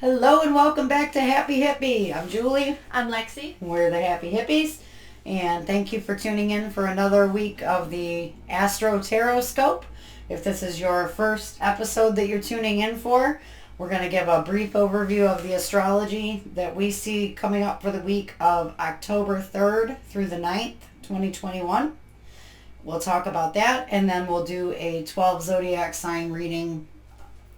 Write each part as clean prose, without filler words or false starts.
Hello and welcome back to Happy Hippie. I'm Julie. I'm Lexi. We're the Happy Hippies. And thank you for tuning in for another week of the AstroTarotScope. If this is your first episode that you're tuning in for, we're going to give a brief overview of the astrology that we see coming up for the week of October 3rd through the 9th, 2021. We'll talk about that, and then we'll do a 12 zodiac sign reading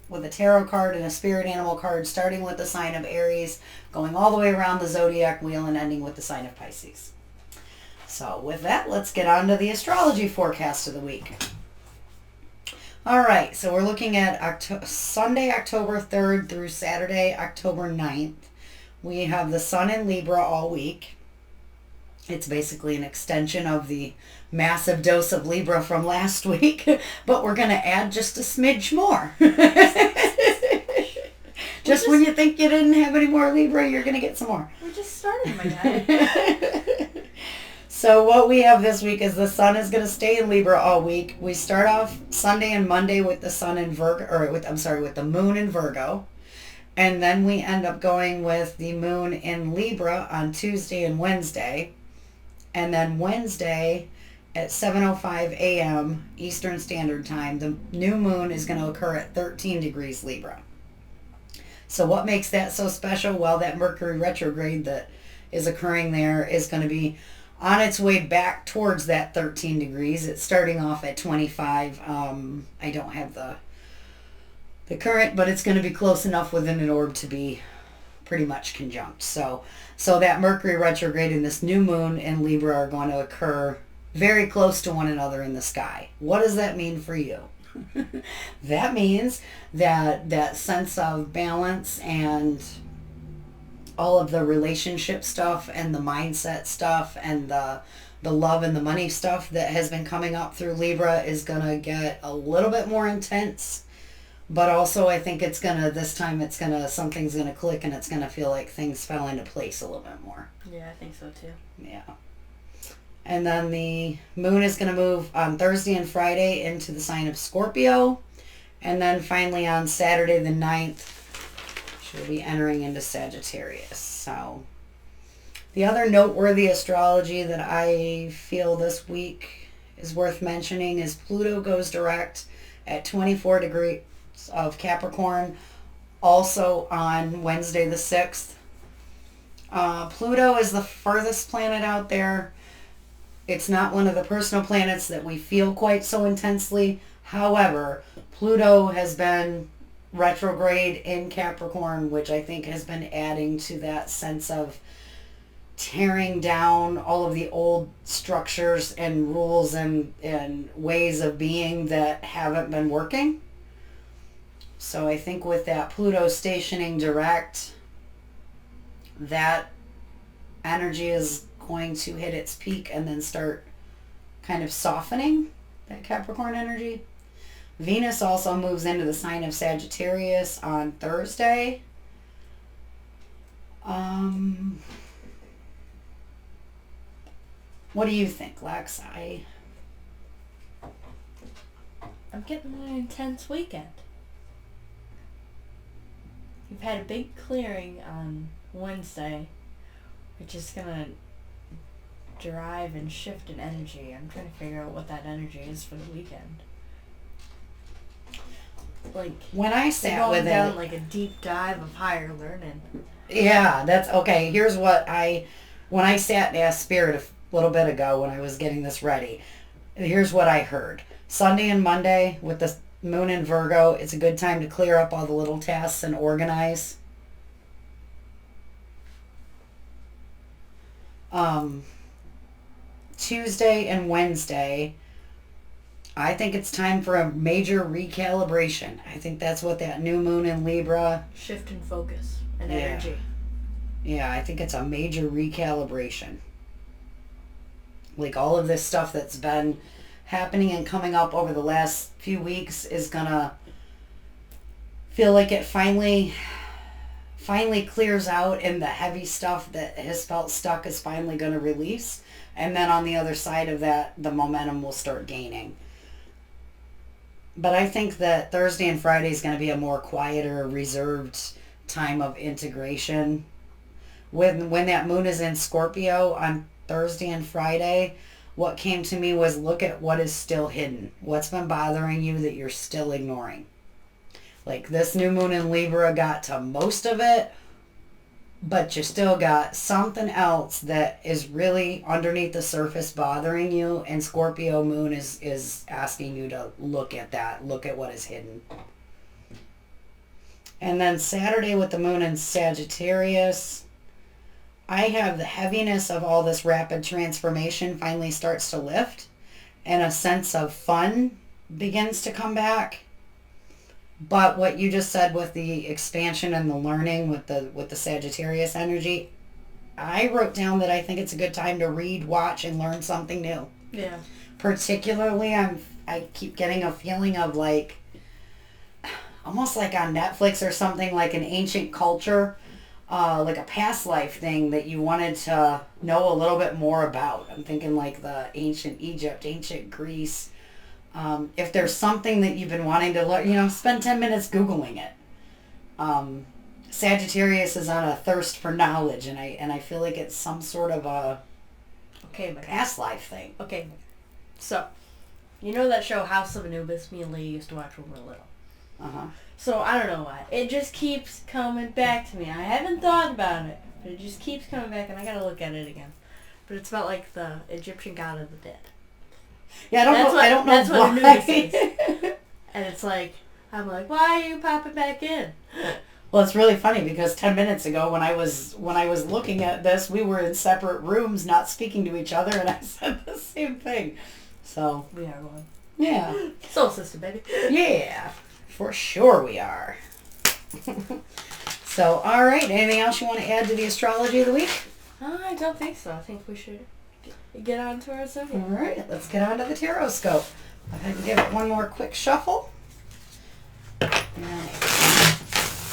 with a tarot card and a spirit animal card, starting with the sign of Aries, going all the way around the zodiac wheel and ending with the sign of Pisces. So with that, let's get on to the astrology forecast of the week. All right, so we're looking at Sunday, October 3rd through Saturday, October 9th. We have the sun in Libra all week. It's basically an extension of the massive dose of Libra from last week, but we're going to add just a smidge more. Just when you think you didn't have any more Libra, you're going to get some more. We're just starting, my guy. So what we have this week is the sun is going to stay in Libra all week. We start off Sunday and Monday with the sun in Virgo, or with the moon in Virgo. And then we end up going with the moon in Libra on Tuesday and Wednesday. And then Wednesday at 7:05 a.m. Eastern Standard Time, the new moon is going to occur at 13 degrees Libra. So what makes that so special? Well, that Mercury retrograde that is occurring there is going to be on its way back towards that 13 degrees. It's starting off at 25. I don't have the current, but it's going to be close enough within an orb to be pretty much conjunct. So that Mercury retrograde and this new moon in Libra are going to occur very close to one another in the sky. What does that mean for you? That means that sense of balance and all of the relationship stuff and the mindset stuff and the love and the money stuff that has been coming up through Libra is going to get a little bit more intense. But also I think something's going to click and it's going to feel like things fell into place a little bit more. Yeah, I think so too. Yeah. And then the moon is going to move on Thursday and Friday into the sign of Scorpio. And then finally on Saturday the 9th, she'll be entering into Sagittarius. So the other noteworthy astrology that I feel this week is worth mentioning is Pluto goes direct at 24 degrees of Capricorn, also on Wednesday the 6th. Pluto is the furthest planet out there. It's not one of the personal planets that we feel quite so intensely. However, Pluto has been retrograde in Capricorn, which I think has been adding to that sense of tearing down all of the old structures and rules and ways of being that haven't been working. So I think with that Pluto stationing direct, that energy is going to hit its peak and then start kind of softening that Capricorn energy. Venus also moves into the sign of Sagittarius on Thursday. What do you think, Lex? I'm getting an intense weekend. You've had a big clearing on Wednesday, which is going to drive and shift an energy. I'm trying to figure out what that energy is for the weekend. Like, when I sat with down it, like a deep dive of higher learning. Yeah, that's okay. Here's what when I sat and asked Spirit a little bit ago when I was getting this ready, here's what I heard. Sunday and Monday with the moon in Virgo, it's a good time to clear up all the little tasks and organize. Tuesday and Wednesday, I think it's time for a major recalibration. I think that's what that new moon in Libra... Shift in focus and energy. Yeah, I think it's a major recalibration. Like all of this stuff that's been happening and coming up over the last few weeks is going to feel like it finally clears out and the heavy stuff that has felt stuck is finally going to release. And then on the other side of that, the momentum will start gaining. But I think that Thursday and Friday is going to be a more quieter, reserved time of integration. When that moon is in Scorpio on Thursday and Friday, what came to me was look at what is still hidden. What's been bothering you that you're still ignoring. Like this new moon in Libra got to most of it, but you still got something else that is really underneath the surface bothering you, and Scorpio moon is asking you to look at that, look at what is hidden. And then Saturday with the moon in Sagittarius, I have the heaviness of all this rapid transformation finally starts to lift, and a sense of fun begins to come back. But what you just said with the expansion and the learning with the Sagittarius energy, I wrote down that I think it's a good time to read, watch, and learn something new. Yeah. Particularly, I keep getting a feeling of like, almost like on Netflix or something, like an ancient culture, like a past life thing that you wanted to know a little bit more about. I'm thinking like the ancient Egypt, ancient Greece. If there's something that you've been wanting to learn, spend 10 minutes Googling it. Sagittarius is on a thirst for knowledge, and I feel like it's some sort of a past life thing. Okay, so, you know that show House of Anubis me and Lee used to watch when we were little? Uh-huh. So, I don't know why. It just keeps coming back to me. I haven't thought about it, but it just keeps coming back, and I gotta look at it again. But it's about, like, the Egyptian god of the dead. Yeah, I don't know that's why. What Anubis is. And it's like, I'm like, why are you popping back in? Well, it's really funny because 10 minutes ago when I was looking at this, we were in separate rooms not speaking to each other, and I said the same thing. So we are one. Yeah. Soul sister, baby. Yeah, for sure we are. So, all right. Anything else you want to add to the astrology of the week? I don't think so. I think we should get on to our zodiac. All right, let's get on to the TarotScope. I can give it one more quick shuffle. And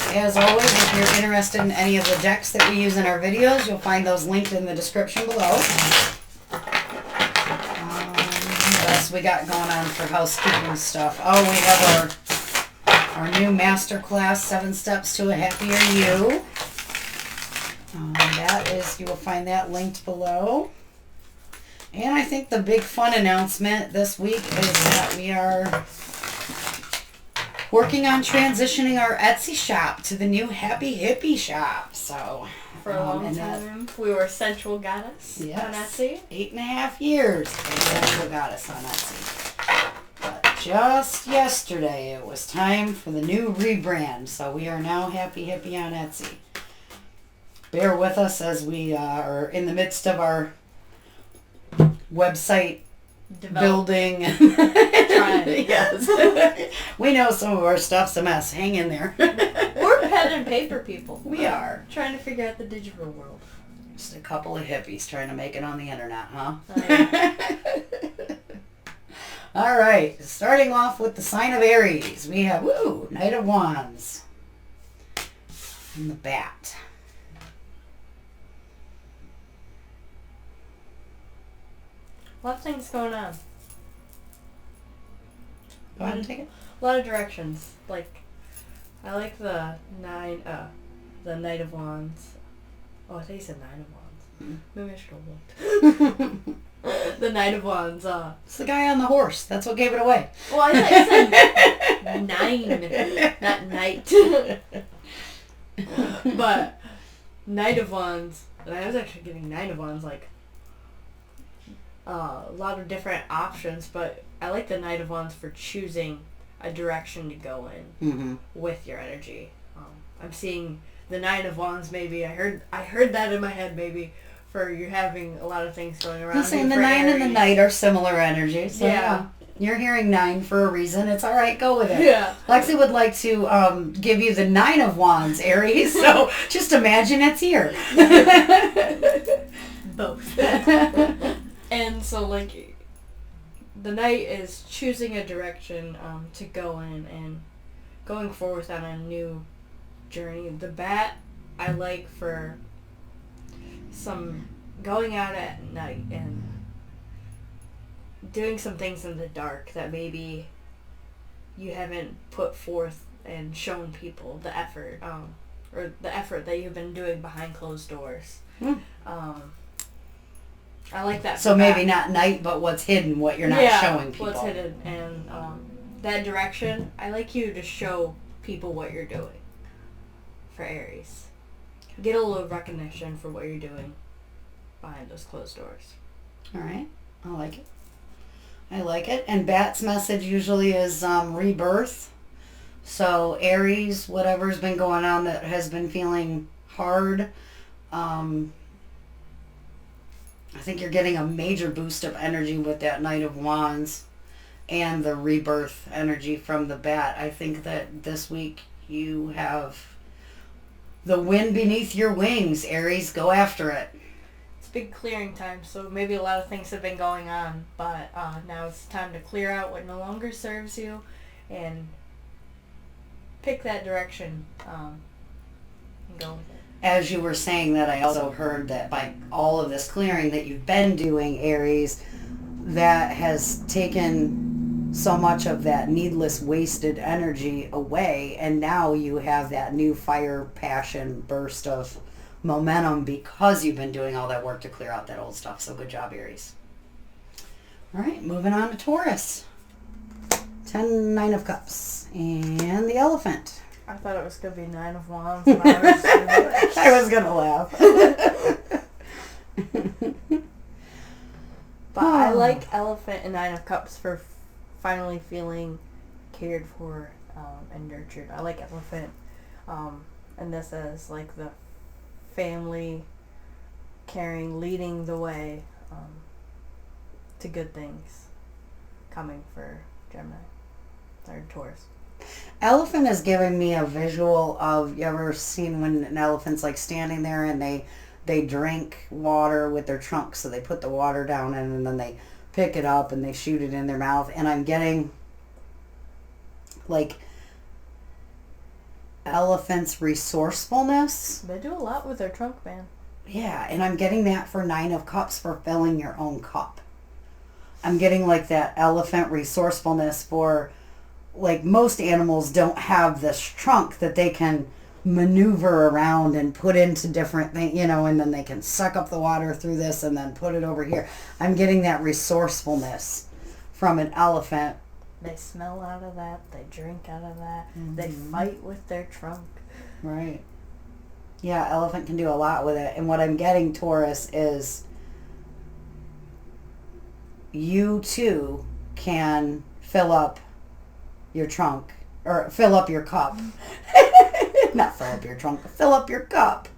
as always, if you're interested in any of the decks that we use in our videos, you'll find those linked in the description below. What else we got going on for housekeeping stuff? Oh, we have our new masterclass, 7 Steps to a Happier You. You will find that linked below. And I think the big fun announcement this week is that we are working on transitioning our Etsy shop to the new Happy Hippie shop. So for a long time, we were Sensual Goddess on Etsy. 8.5 years we were Sensual Goddess on Etsy. But just yesterday, it was time for the new rebrand. So we are now Happy Hippie on Etsy. Bear with us as we are in the midst of our website building. Yes. We know some of our stuff's a mess. Hang in there. We're pen and paper people. We are. Trying to figure out the digital world. Just a couple of hippies trying to make it on the internet, huh? All right. Starting off with the sign of Aries. We have, Knight of Wands. And the Bat. A lot of things going on. Go ahead and take it. A lot of directions. Like, I like the Knight of Wands. Oh, I think you said Nine of Wands. Maybe I should have looked. The Knight of Wands. It's the guy on the horse. That's what gave it away. Well, I thought you said 9, not Knight. But Knight of Wands, and I was actually getting Nine of Wands, like, a lot of different options, but I like the Knight of Wands for choosing a direction to go in with your energy. I'm seeing the Knight of Wands, maybe. I heard that in my head, maybe, for you having a lot of things going around. I'm saying the 9 and the Knight are similar energies. So yeah. You're hearing 9 for a reason. It's all right. Go with it. Yeah. Lexi would like to give you the 9 of Wands, Aries. So just imagine it's here. Both. And so, like, the Knight is choosing a direction to go in and going forward on a new journey. The Bat, I like for some going out at night and doing some things in the dark that maybe you haven't put forth and shown people the effort. or the effort that you've been doing behind closed doors. I like that. So maybe not night, but what's hidden, what you're not showing people. What's hidden, and that direction. I like you to show people what you're doing. For Aries, get a little recognition for what you're doing behind those closed doors. All right, I like it. I like it. And Bat's message usually is rebirth. So Aries, whatever's been going on that has been feeling hard, I think you're getting a major boost of energy with that Knight of Wands and the rebirth energy from the Bat. I think that this week you have the wind beneath your wings, Aries. Go after it. It's big clearing time, so maybe a lot of things have been going on, but now it's time to clear out what no longer serves you and pick that direction and go with it. As you were saying that, I also heard that by all of this clearing that you've been doing, Aries, that has taken so much of that needless wasted energy away, and now you have that new fire, passion, burst of momentum because you've been doing all that work to clear out that old stuff. So good job, Aries. All right, moving on to Taurus. 9 of Cups and the Elephant. I thought it was going to be 9 of Wands, and I was going to laugh. But I like Elephant and 9 of Cups for finally feeling cared for and nurtured. I like Elephant, and this is like the family caring, leading the way to good things coming for Gemini or Taurus. Elephant is giving me a visual of, you ever seen when an elephant's like standing there and they drink water with their trunk, so they put the water down and then they pick it up and they shoot it in their mouth, and I'm getting like elephant's resourcefulness. They do a lot with their trunk, man. Yeah, and I'm getting that for 9 of Cups for filling your own cup. I'm getting like that elephant resourcefulness for, like, most animals don't have this trunk that they can maneuver around and put into different things, you know, and then they can suck up the water through this and then put it over here. I'm getting that resourcefulness from an elephant. They smell out of that. They drink out of that. Mm-hmm. They fight with their trunk. Right. Yeah, elephant can do a lot with it. And what I'm getting, Taurus, is you too can fill up your trunk, or fill up your cup. Not fill up your trunk, fill up your cup.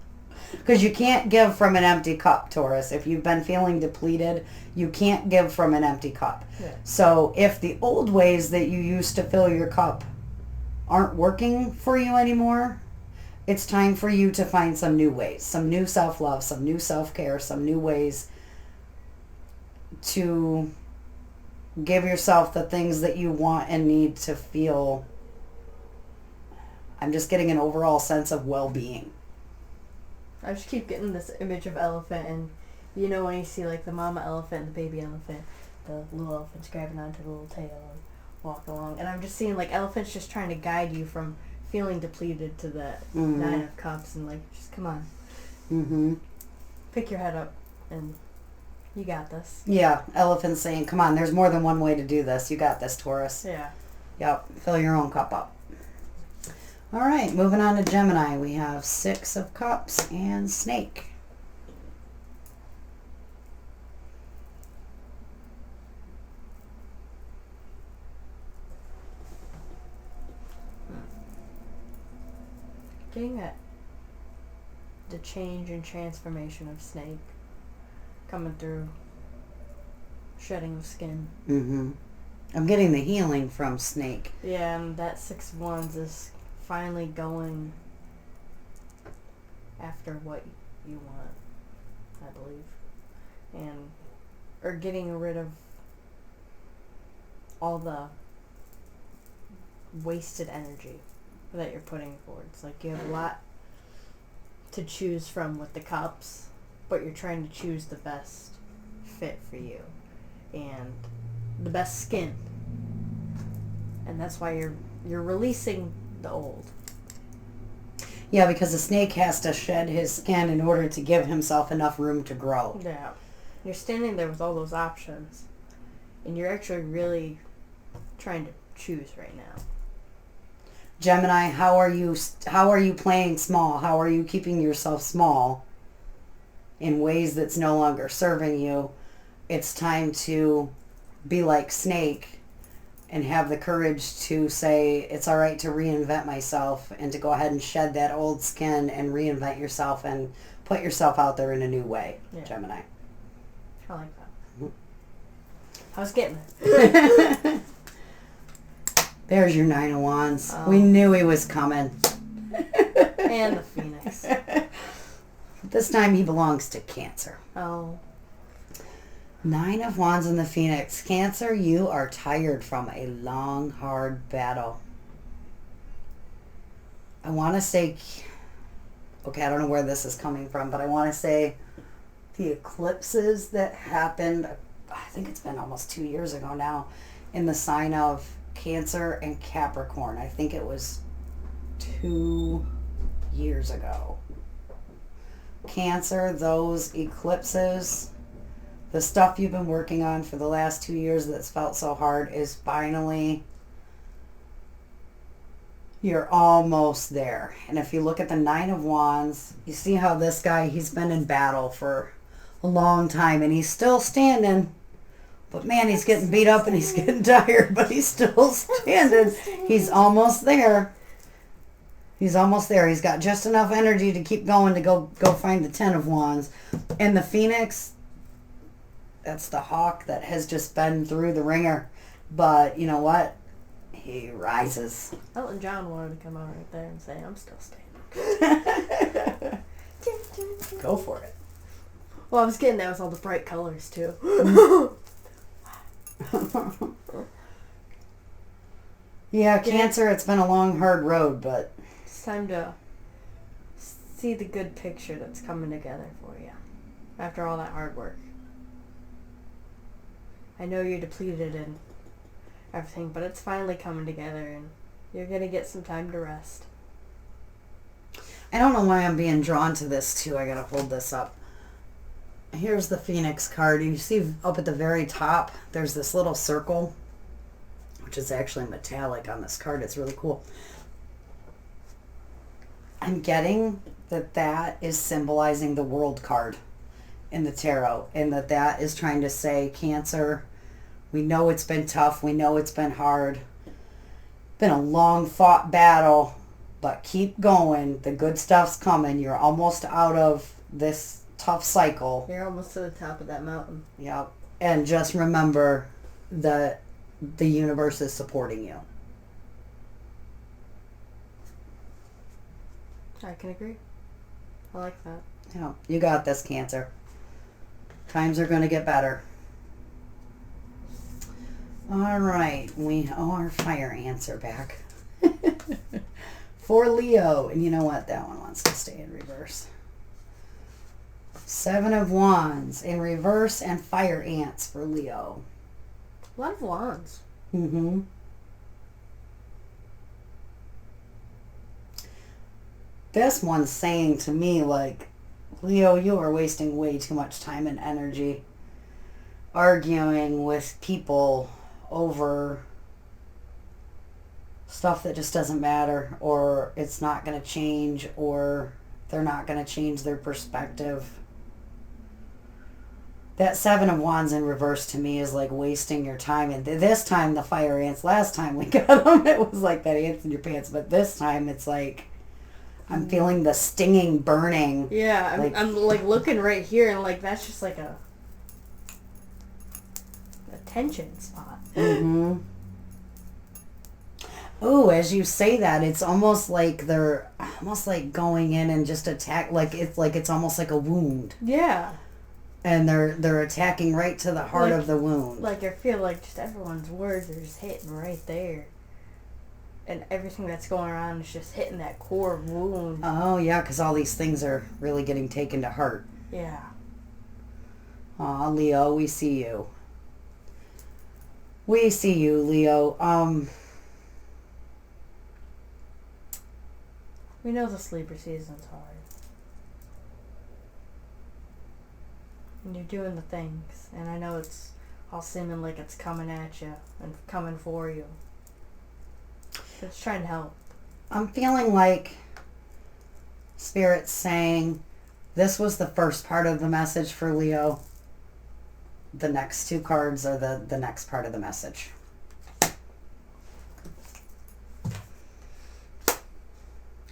Because you can't give from an empty cup, Taurus. If you've been feeling depleted, you can't give from an empty cup. Yeah. So if the old ways that you used to fill your cup aren't working for you anymore, it's time for you to find some new ways, some new self-love, some new self-care, some new ways to give yourself the things that you want and need to feel. I'm just getting an overall sense of well-being. I just keep getting this image of elephant, and you know when you see like the mama elephant and the baby elephant, the little elephant's grabbing onto the little tail and walk along, and I'm just seeing like elephants just trying to guide you from feeling depleted to the 9 of Cups, and like, just come on. Mm-hmm. Pick your head up and you got this. Yeah, elephants saying, come on, there's more than one way to do this. You got this, Taurus. Yeah. Yep, fill your own cup up. All right, moving on to Gemini. We have 6 of Cups and Snake. Getting at the change and transformation of Snake coming through, shedding of skin. Mm-hmm. I'm getting the healing from Snake. Yeah, and that 6 of Wands is finally going after what you want, I believe. And, or getting rid of all the wasted energy that you're putting forward. It's like you have a lot to choose from with the cups, but you're trying to choose the best fit for you and the best skin. And that's why you're releasing the old. Yeah, because a snake has to shed his skin in order to give himself enough room to grow. Yeah. You're standing there with all those options, and you're actually really trying to choose right now. Gemini, how are you playing small? How are you keeping yourself small in ways that's no longer serving you? It's time to be like Snake and have the courage to say it's all right to reinvent myself and to go ahead and shed that old skin and reinvent yourself and put yourself out there in a new way, Gemini. I like that. I was getting it. There's your 9 of Wands. We knew he was coming. And the Phoenix. This time he belongs to Cancer. Oh. 9 of Wands and the Phoenix. Cancer, you are tired from a long, hard battle. I want to say, okay, I don't know where this is coming from, but I want to say the eclipses that happened, I think it's been almost 2 years ago now, in the sign of Cancer and Capricorn. I think it was 2 years ago. Cancer, those eclipses, the stuff you've been working on for the last 2 years that's felt so hard is finally, you're almost there. And if you look at the 9 of Wands, you see how this guy, he's been in battle for a long time and he's still standing. But man, he's getting beat up and he's getting tired, but he's still standing. He's almost there. He's almost there. He's got just enough energy to keep going to go find the 10 of Wands. And the Phoenix, that's the hawk that has just been through the ringer. But you know what? He rises. Elton John wanted to come out right there and say, I'm still standing. Go for it. Well, I was getting that with all the bright colors, too. Yeah, Cancer, it's been a long, hard road, but it's time to see the good picture that's coming together for you after all that hard work. I know you're depleted and everything, but it's finally coming together and you're going to get some time to rest. I don't know why I'm being drawn to this, too. I got to hold this up. Here's the Phoenix card. You see up at the very top, there's this little circle, which is actually metallic on this card. It's really cool. I'm getting that is symbolizing the World card in the tarot, and that is trying to say, Cancer, we know it's been tough. We know it's been hard. Been a long fought battle, but keep going. The good stuff's coming. You're almost out of this tough cycle. You're almost to the top of that mountain. Yep. And just remember that the universe is supporting you. I can agree. I like that. Yeah, you got this, Cancer. Times are going to get better. All right. We owe our fire answer back. For Leo. And you know what? That one wants to stay in reverse. 7 of Wands in reverse and fire ants for Leo. A lot of wands. Mm-hmm. This one's saying to me, like, Leo, you are wasting way too much time and energy arguing with people over stuff that just doesn't matter, or it's not going to change, or they're not going to change their perspective. That 7 of Wands in reverse to me is like wasting your time. And this time the fire ants, last time we got them, it was like that ants in your pants. But this time it's like, I'm feeling the stinging, burning. Yeah, I'm like looking right here and like that's just like a tension spot. Mm-hmm. Oh, as you say that, it's almost like they're almost like going in and just attack. Like it's almost like a wound. Yeah. And they're attacking right to the heart of the wound. Like I feel like just everyone's words are just hitting right there. And everything that's going around is just hitting that core wound. Oh, yeah, because all these things are really getting taken to heart. Yeah. Aw, Leo, we see you. We see you, Leo. We know this Libra season's hard. And you're doing the things. And I know it's all seeming like it's coming at you and coming for you. But it's trying to help. I'm feeling like Spirit's saying this was the first part of the message for Leo. The next two cards are the next part of the message.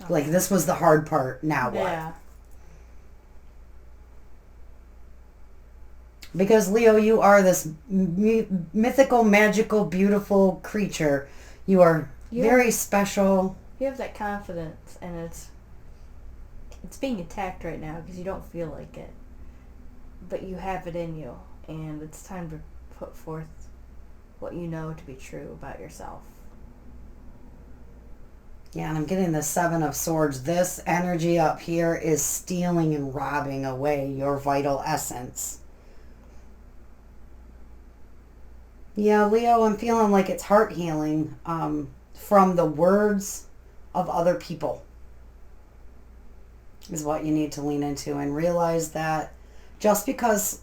Like, this was the hard part. Now what? Yeah. Because, Leo, you are this mythical, magical, beautiful creature. You are very special. You have that confidence, and it's being attacked right now because you don't feel like it. But you have it in you, and it's time to put forth what you know to be true about yourself. Yeah, and I'm getting the Seven of Swords. This energy up here is stealing and robbing away your vital essence. Yeah, Leo, I'm feeling like it's heart healing from the words of other people is what you need to lean into, and realize that just because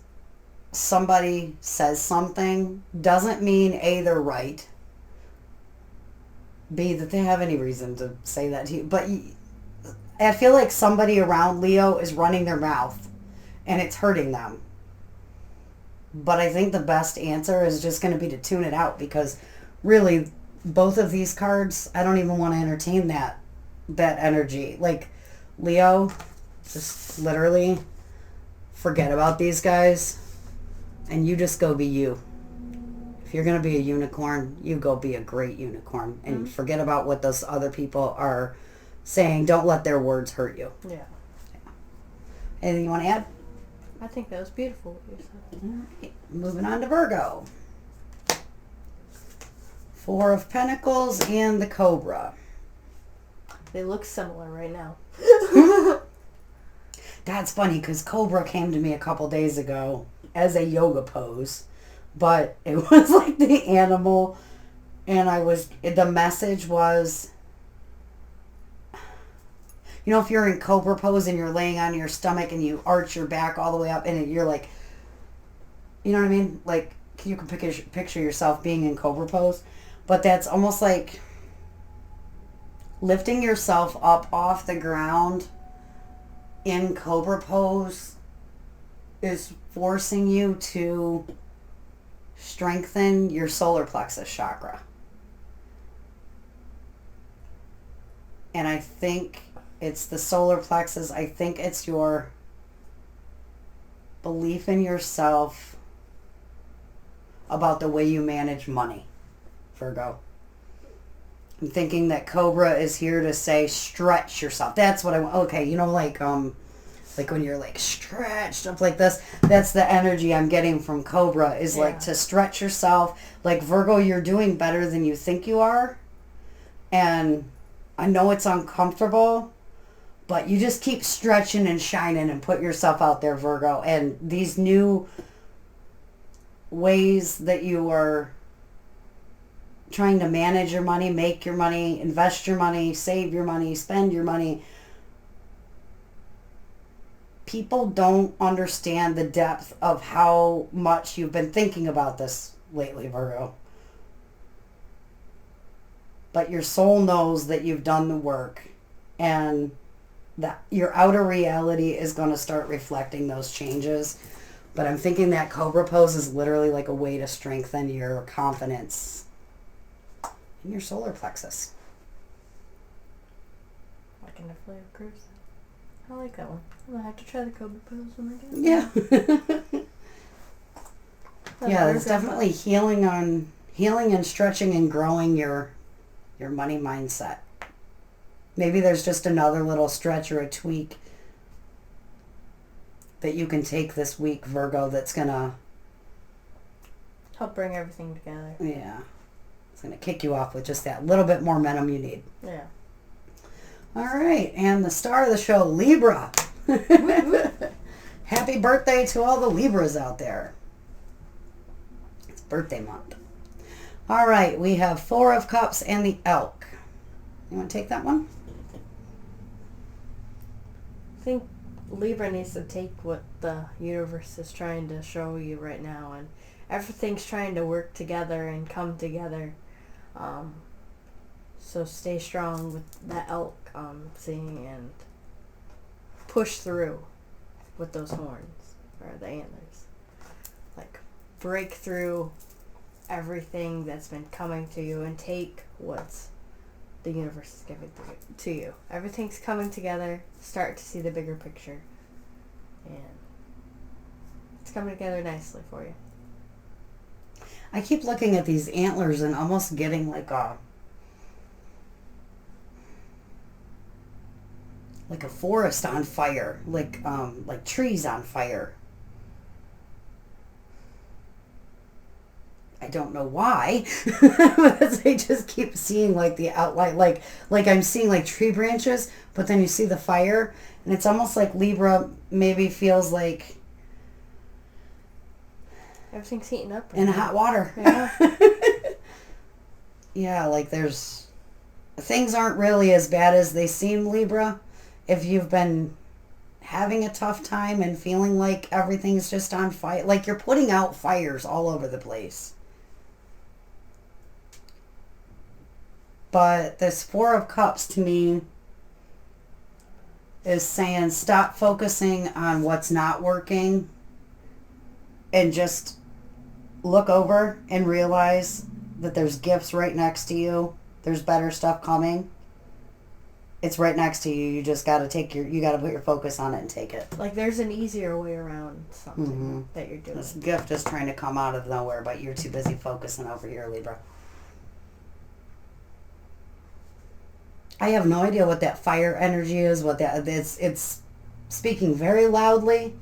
somebody says something doesn't mean A, they're right, B, that they have any reason to say that to you. But I feel like somebody around Leo is running their mouth and it's hurting them. But I think the best answer is just going to be to tune it out, because really both of these cards, I don't even want to entertain that energy. Like, Leo, just literally forget about these guys and you just go be you. If you're going to be a unicorn, you go be a great unicorn, and forget about what those other people are saying. Don't let their words hurt you. Yeah. Anything you want to add? I think that was beautiful what you said. Right. Moving on to Virgo. Four of Pentacles and the Cobra. They look similar right now. That's funny, because Cobra came to me a couple days ago as a yoga pose, but it was like the animal, and the message was, you know, if you're in Cobra pose and you're laying on your stomach and you arch your back all the way up and you're like, you know what I mean? Like, you can picture yourself being in Cobra pose, but that's almost like lifting yourself up off the ground in Cobra pose is forcing you to strengthen your solar plexus chakra. And I think it's the solar plexus. I think it's your belief in yourself about the way you manage money, Virgo. I'm thinking that Cobra is here to say stretch yourself. That's what I want. Okay, you know, like when you're like stretched up like this, that's the energy I'm getting from Cobra, is like to stretch yourself. Like, Virgo, you're doing better than you think you are. And I know it's uncomfortable, but you just keep stretching and shining and put yourself out there, Virgo. And these new ways that you are trying to manage your money, make your money, invest your money, save your money, spend your money, people don't understand the depth of how much you've been thinking about this lately, Virgo. But your soul knows that you've done the work, and that your outer reality is going to start reflecting those changes. But I'm thinking that Cobra pose is literally like a way to strengthen your confidence in your solar plexus. I can definitely agree with that. I like that one. I'm going to have to try the Cobra pose when I get it. Yeah. Yeah, it's definitely healing and stretching and growing your money mindset. Maybe there's just another little stretch or a tweak that you can take this week, Virgo, that's going to help bring everything together. Yeah. It's going to kick you off with just that little bit more momentum you need. Yeah. All right. And the star of the show, Libra. Happy birthday to all the Libras out there. It's birthday month. All right. We have Four of Cups and the Elk. You want to take that one? think Libra needs to take what the universe is trying to show you right now, and everything's trying to work together and come together. So stay strong with that elk thing and push through with those horns or the antlers. Like, break through everything that's been coming to you and take what's the universe is giving to you. Everything's coming together. Start to see the bigger picture. And it's coming together nicely for you. I keep looking at these antlers and almost getting like a forest on fire, like trees on fire. I don't know why, but I just keep seeing like the outline, like I'm seeing like tree branches, but then you see the fire, and it's almost like Libra maybe feels like everything's heating up in hot water. Yeah. Yeah, like things aren't really as bad as they seem, Libra. If you've been having a tough time and feeling like everything's just on fire, like you're putting out fires all over the place. But this Four of Cups to me is saying stop focusing on what's not working and just look over and realize that there's gifts right next to you. There's better stuff coming. It's right next to you. You just got to you got to put your focus on it and take it. Like there's an easier way around something that you're doing. This gift is trying to come out of nowhere, but you're too busy focusing over here, Libra. I have no idea what that fire energy is. It's speaking very loudly.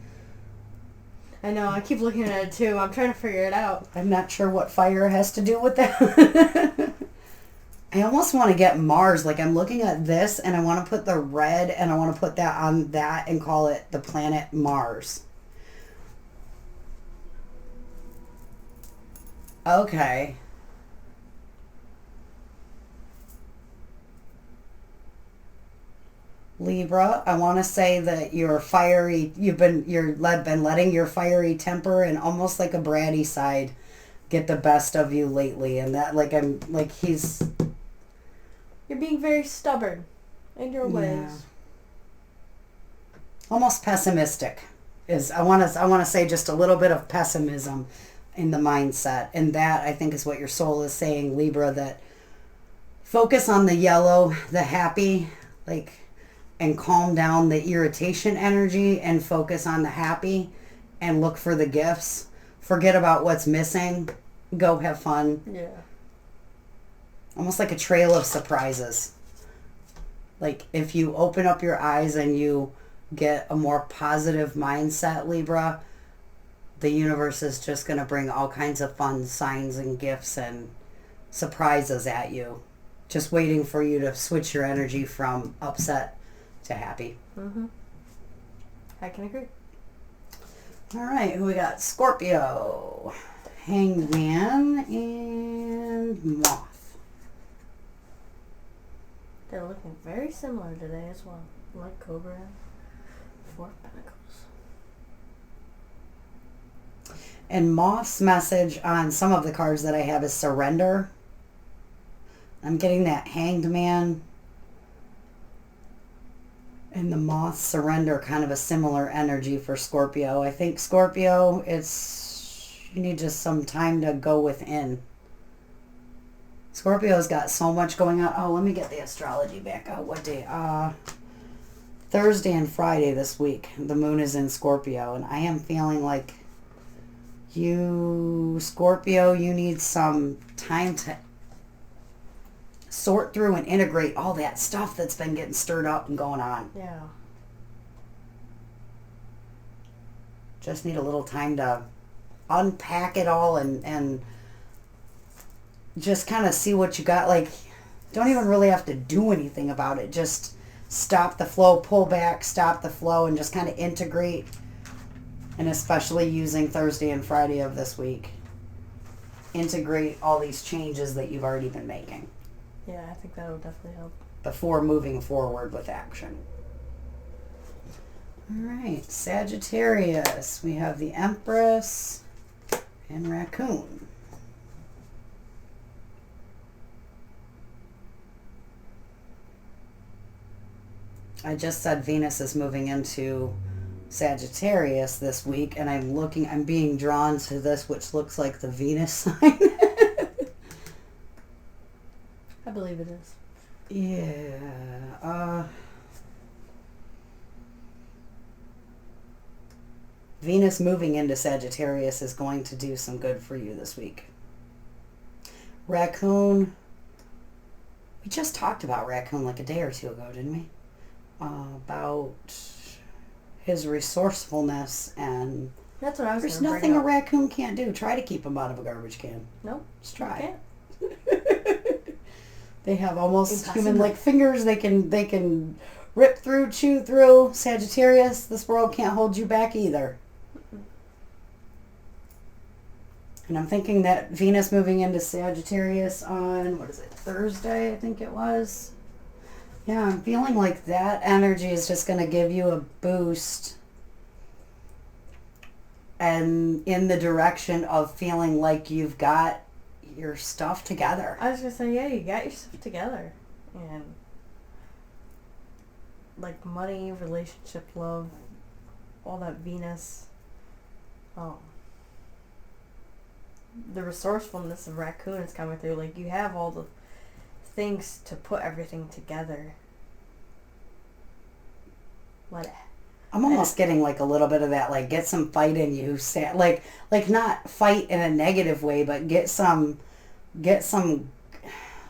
I know. I keep looking at it too. I'm trying to figure it out. I'm not sure what fire has to do with that. I almost want to get Mars. Like I'm looking at this and I want to put the red and I want to put that on that and call it the planet Mars. Okay. Libra, I want to say that you're fiery. You've been letting your fiery temper and almost like a bratty side get the best of you lately, and that you're being very stubborn in your ways. Almost pessimistic is I want to say just a little bit of pessimism in the mindset, and that I think is what your soul is saying, Libra. That focus on the yellow, the happy, and calm down the irritation energy and focus on the happy and look for the gifts. Forget about what's missing. Go have fun. Yeah. Almost like a trail of surprises. Like if you open up your eyes and you get a more positive mindset, Libra, the universe is just going to bring all kinds of fun signs and gifts and surprises at you. Just waiting for you to switch your energy from upset to happy. I can agree. All right, who we got? Scorpio, Hanged Man, and Moth. They're looking very similar today as well. Like Cobra, Four of Pentacles. And Moth's message on some of the cards that I have is surrender. I'm getting that Hanged Man and the Moth surrender, kind of a similar energy for Scorpio. I think Scorpio, you need just some time to go within. Scorpio's got so much going on. Oh, let me get the astrology back out. What day? Thursday and Friday this week. The moon is in Scorpio, and I am feeling like Scorpio, you need some time to sort through and integrate all that stuff that's been getting stirred up and going on. Yeah. Just need a little time to unpack it all and just kind of see what you got. Like, don't even really have to do anything about it. Just stop the flow, pull back, stop the flow, and just kind of integrate. And especially using Thursday and Friday of this week, integrate all these changes that you've already been making. Yeah, I think that'll definitely help. Before moving forward with action. All right, Sagittarius. We have the Empress and Raccoon. I just said Venus is moving into Sagittarius this week, and I'm being drawn to this, which looks like the Venus sign. I believe it is. Yeah. Venus moving into Sagittarius is going to do some good for you this week. Raccoon. We just talked about Raccoon like a day or two ago, didn't we? About his resourcefulness, and that's what I was. There's nothing a raccoon can't do. Try to keep him out of a garbage can. Nope. Just try. You can't. They have almost human-like fingers. They can rip through, chew through. Sagittarius, this world can't hold you back either. And I'm thinking that Venus moving into Sagittarius on, Thursday, I think it was. Yeah, I'm feeling like that energy is just going to give you a boost, and in the direction of feeling like you've got your stuff together. I was going to say, yeah, you got your stuff together. And like money, relationship, love, all that Venus. The resourcefulness of Raccoon is coming through. Like, you have all the things to put everything together. I'm almost getting like a little bit of that, like, get some fight in you, like not fight in a negative way, but get some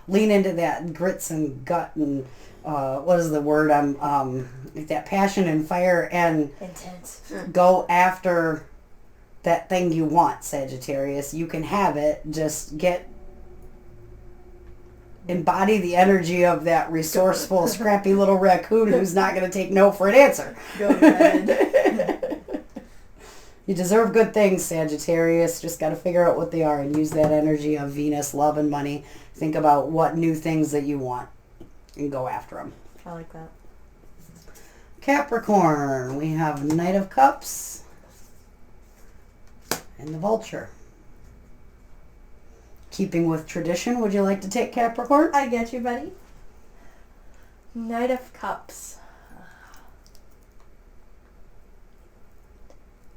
lean into that grits and gut and what is the word? That passion and fire, and intense. Go after that thing you want, Sagittarius. You can have it. Just embody the energy of that resourceful, scrappy little raccoon who's not going to take no for an answer. Go ahead. You deserve good things, Sagittarius. Just got to figure out what they are and use that energy of Venus, love, and money. Think about what new things that you want and go after them. I like that. Capricorn, we have Knight of Cups and the Vulture. Keeping with tradition, would you like to take Capricorn? I get you, buddy. Knight of Cups.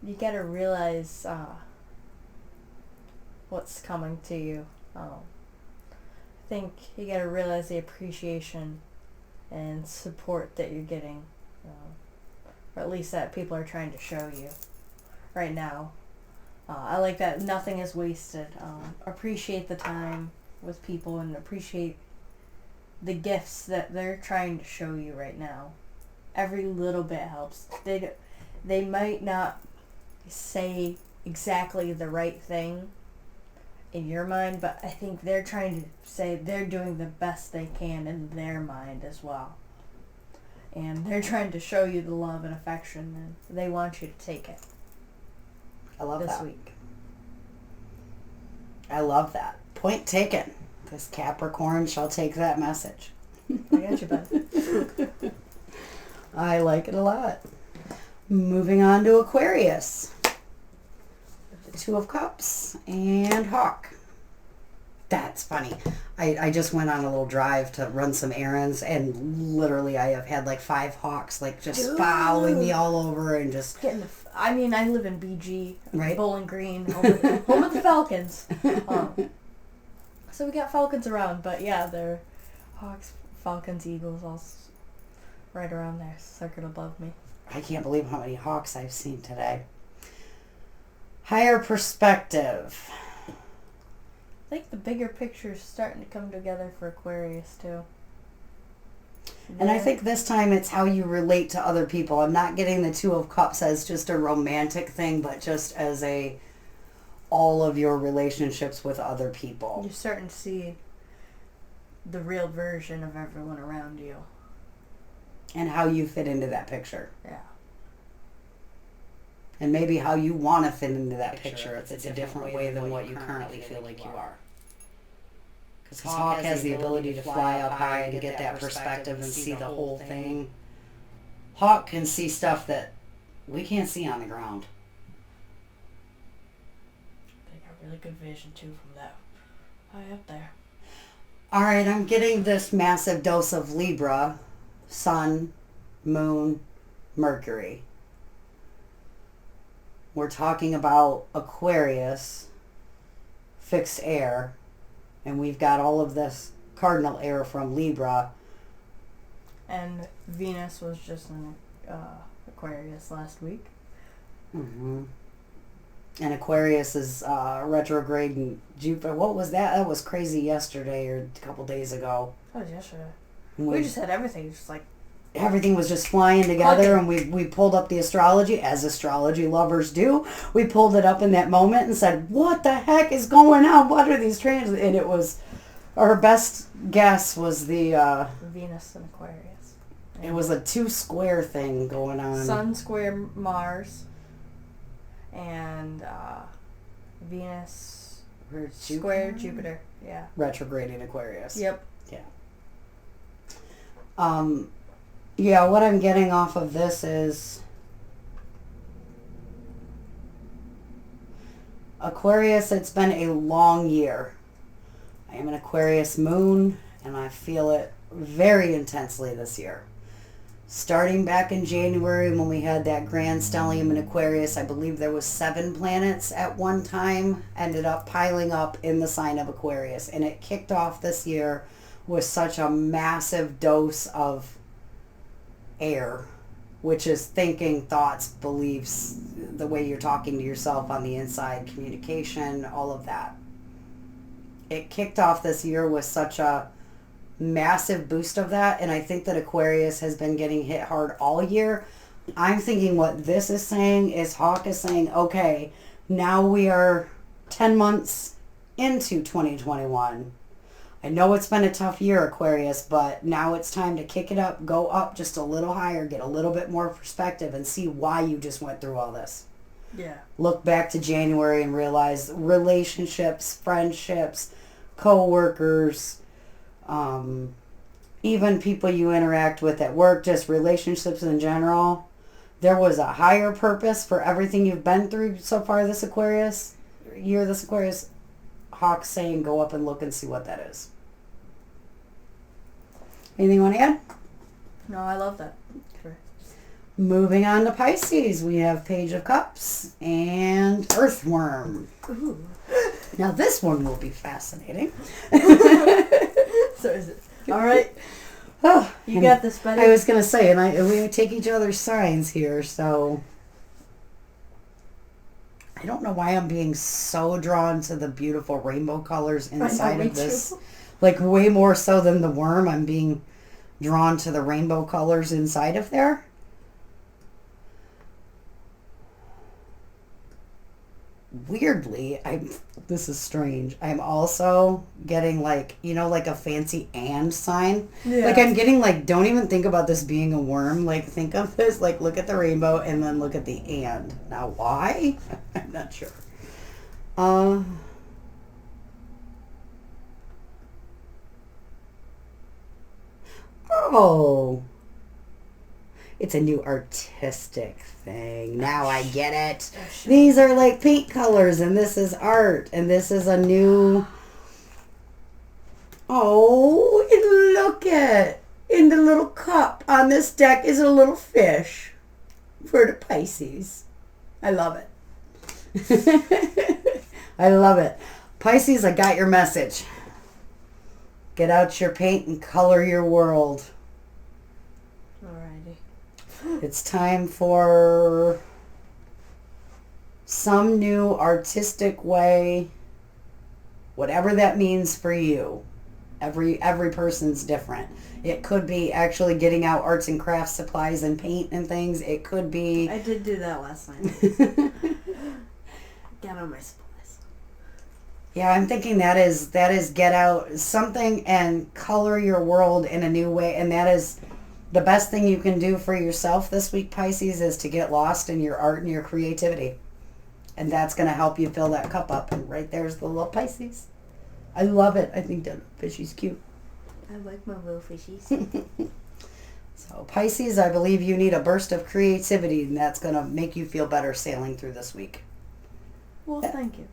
You gotta realize what's coming to you. I think you gotta realize the appreciation and support that you're getting, or at least that people are trying to show you right now. I like that nothing is wasted. Appreciate the time with people and appreciate the gifts that they're trying to show you right now. Every little bit helps. They might not say exactly the right thing in your mind, but I think they're trying to say they're doing the best they can in their mind as well. And they're trying to show you the love and affection, and they want you to take it. I love this that. week. I love that. Point taken. This Capricorn shall take that message. I got you, bud. I like it a lot. Moving on to Aquarius. The Two of Cups and Hawk. That's funny. I just went on a little drive to run some errands, and literally I have had like 5 hawks like just following me all over and just... I live in BG, right? Bowling Green, home of the Falcons. So we got Falcons around, but yeah, they're Hawks, Falcons, Eagles, all right around there, circled above me. I can't believe how many hawks I've seen today. Higher perspective. I think the bigger picture is starting to come together for Aquarius too. And I think this time it's how you relate to other people. I'm not getting the Two of Cups as just a romantic thing, but just as all of your relationships with other people. You're starting to see the real version of everyone around you. And how you fit into that picture. Yeah. And maybe how you want to fit into that picture if it's a different way than what you currently feel like you are. Because Hawk has the ability to fly up high and get that perspective and see the whole thing. Hawk can see stuff that We can't see on the ground. They got really good vision too from that high up there. All right, I'm getting this massive dose of Libra, Sun, Moon, Mercury. We're talking about Aquarius, fixed air, and we've got all of this cardinal air from Libra. And Venus was just in Aquarius last week. Mm-hmm. And Aquarius is retrograde in Jupiter. What was that? That was crazy yesterday or a couple days ago. That was yesterday. We just had everything just like... Everything was just flying together, and we pulled up the astrology, as astrology lovers do. We pulled it up in that moment and said, what the heck is going on? What are these trans... And it was... Our best guess was the... Venus and Aquarius. It was a 2 square thing going on. Sun square Mars. And Venus square Jupiter. Yeah. Retrograding Aquarius. Yep. Yeah. Yeah, what I'm getting off of this is Aquarius, it's been a long year. I am an Aquarius moon, and I feel it very intensely this year. Starting back in January when we had that grand stellium in Aquarius, I believe there was 7 planets at one time, ended up piling up in the sign of Aquarius. And it kicked off this year with such a massive dose of air, which is thinking, thoughts, beliefs, the way you're talking to yourself on the inside, communication, all of that. It kicked off this year with such a massive boost of that, and I think that Aquarius has been getting hit hard all year. I'm thinking what this is saying is Hawk is saying, okay, now we are 10 months into 2021. I know it's been a tough year, Aquarius, but now it's time to kick it up, go up just a little higher, get a little bit more perspective, and see why you just went through all this. Yeah. Look back to January and realize relationships, friendships, co-workers, even people you interact with at work, just relationships in general. There was a higher purpose for everything you've been through so far this Aquarius year, this Aquarius. Hawk's saying go up and look and see what that is. Anything you want to add? No, I love that. Sure. Moving on to Pisces, we have Page of Cups and Earthworm. Ooh. Now this one will be fascinating. So is it? All right. Oh, You got this, buddy. I was going to say, and we take each other's signs here, so I don't know why I'm being so drawn to the beautiful rainbow colors inside of this. Too. Like way more so than the worm, I'm being drawn to the rainbow colors inside of there. Weirdly, this is strange. I'm also getting like, like a fancy and sign. Yeah. Like I'm getting like, don't even think about this being a worm. Like think of this, like look at the rainbow and then look at the and. Now why? I'm not sure. Oh. It's a new artistic thing. Now I get it. These are like paint colors, and this is art, and this is a new... Oh, and look at... In the little cup on this deck is a little fish for the Pisces. I love it. I love it. Pisces, I got your message. Get out your paint and color your world. It's time for some new artistic way, whatever that means for you. Every person's different. It could be actually getting out arts and crafts supplies and paint and things. It could be... I did do that last night. Get out my supplies. Yeah, I'm thinking that is get out something and color your world in a new way, and that is... The best thing you can do for yourself this week, Pisces, is to get lost in your art and your creativity. And that's going to help you fill that cup up. And right there's the little Pisces. I love it. I think that fishy's cute. I like my little fishies. So Pisces, I believe you need a burst of creativity, and that's going to make you feel better sailing through this week. Well, thank you.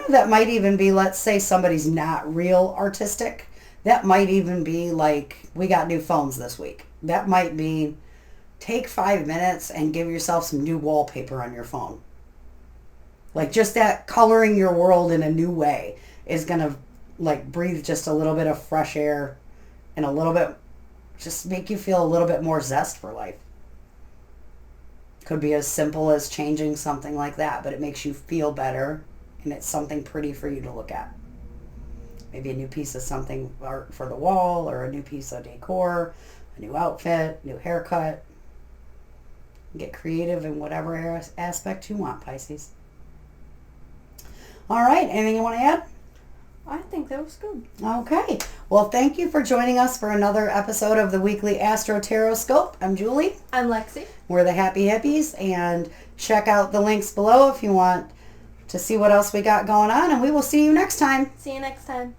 That might even be, let's say somebody's not real artistic. That might even be like, we got new phones this week. That might be, take 5 minutes and give yourself some new wallpaper on your phone. Like just that coloring your world in a new way is going to like breathe just a little bit of fresh air and a little bit, just make you feel a little bit more zest for life. Could be as simple as changing something like that, but it makes you feel better and it's something pretty for you to look at. Maybe a new piece of something art for the wall, or a new piece of decor, a new outfit, new haircut. Get creative in whatever aspect you want, Pisces. All right, anything you want to add? I think that was good. Okay. Well, thank you for joining us for another episode of the weekly AstroTarotScope. I'm Julie. I'm Lexi. We're the Happy Hippies, and check out the links below if you want to see what else we got going on, and we will see you next time. See you next time.